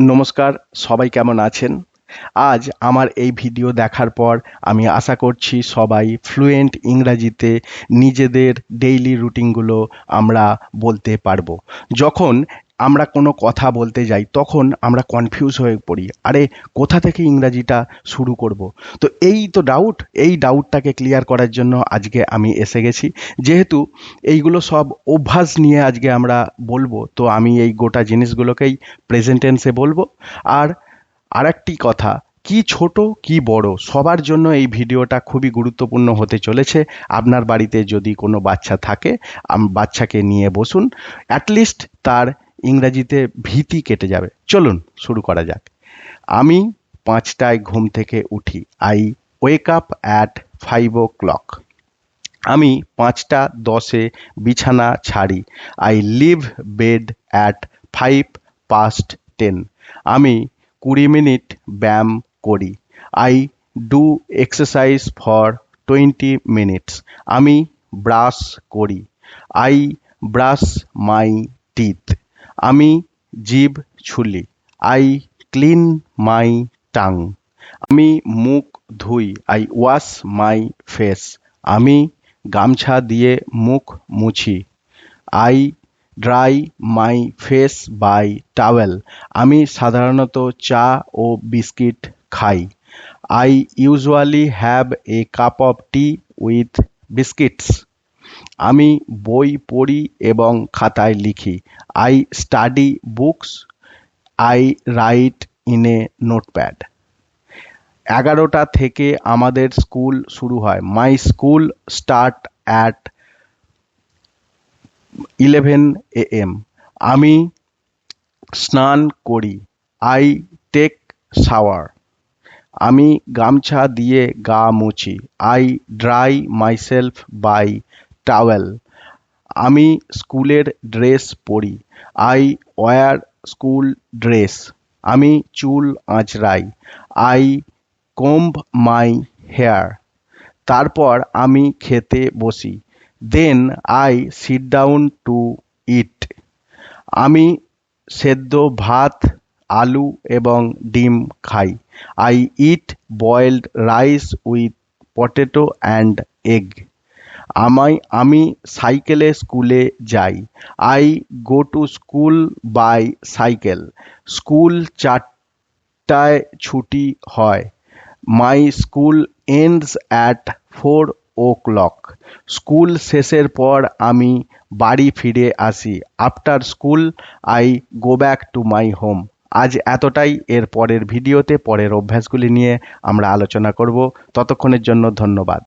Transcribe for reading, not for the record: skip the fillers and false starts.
নমস্কার, সবাই কেমন আছেন? আজ আমার এই ভিডিও দেখার পর আমি আশা করছি সবাই ফ্লুয়েন্ট ইংরাজিতে নিজেদের ডেইলি রুটিনগুলো আমরা বলতে পারবো। যখন আমরা কোনো কথা বলতে যাই তখন আমরা কনফিউজ হয়ে পড়ি, আরে কোথা থেকে ইংরাজিটা শুরু করব। তো এই তো এই ডাউটটাকে ক্লিয়ার করার জন্য আজকে আমি এসে গেছি। যেহেতু এইগুলো সব অভ্যাস নিয়ে আজকে আমরা বলবো, তো আমি এই গোটা জিনিসগুলোকেই প্রেজেন্ট টেন্সে বলবো। আর আরেকটি কথা, কি ছোট কি বড় সবার জন্য এই ভিডিওটা খুবই গুরুত্বপূর্ণ হতে চলেছে। আপনার বাড়িতে যদি কোনো বাচ্চা থাকে, বাচ্চাকে নিয়ে বসুন, অ্যাটলিস্ট তার ইংরাজিতে ভীতি কেটে যাবে। চলুন শুরু করা যাক। আমি 5টায় ঘুম থেকে উঠি। I wake up at 5 o'clock। আমি 5টা 10-এ বিছানা ছাড়ি। I leave bed at 10:05। আমি 20 মিনিট ব্যায়াম করি। I do exercise for 20 minutes. আমি ব্রাশ করি। I brush my teeth. আমি জিভ ছুলি। I clean my tongue. আমি মুখ ধুই। I wash my face. আমি গামছা দিয়ে মুখ মুছি। I dry my face by towel. আমি সাধারণত চা ও বিস্কিট খাই। I usually have a cup of tea with biscuits. আমি বই পড়ি এবং খাতায় লিখি। I study books. I write in a notepad. 11টা থেকে আমাদের স্কুল শুরু হয়। My school start at 11 AM। আমি স্নান করি। I take shower. আমি গামছা দিয়ে গা মুছি। I dry myself by towel. আমি স্কুলের ড্রেস পরি। I wear school dress. আমি চুল আঁচড়াই। I কোম্ব my hair. তারপর আমি খেতে বসি। Then I sit down to eat. আমি সেদ্ধ ভাত, আলু এবং ডিম খাই। I eat boiled rice with potato and egg. আমি সাইকেলে স্কুলে যাই। I go to school by cycle. School 4টায় ছুটি হয়। My school ends at 4 o'clock। School শেষের পর আমি বাড়ি ফিরে আসি। After school I go back to my home. আজ এতটাই। এর পরের ভিডিওতে পরের অভ্যাসগুলি নিয়ে আমরা আলোচনা করব। ততক্ষণের জন্য ধন্যবাদ।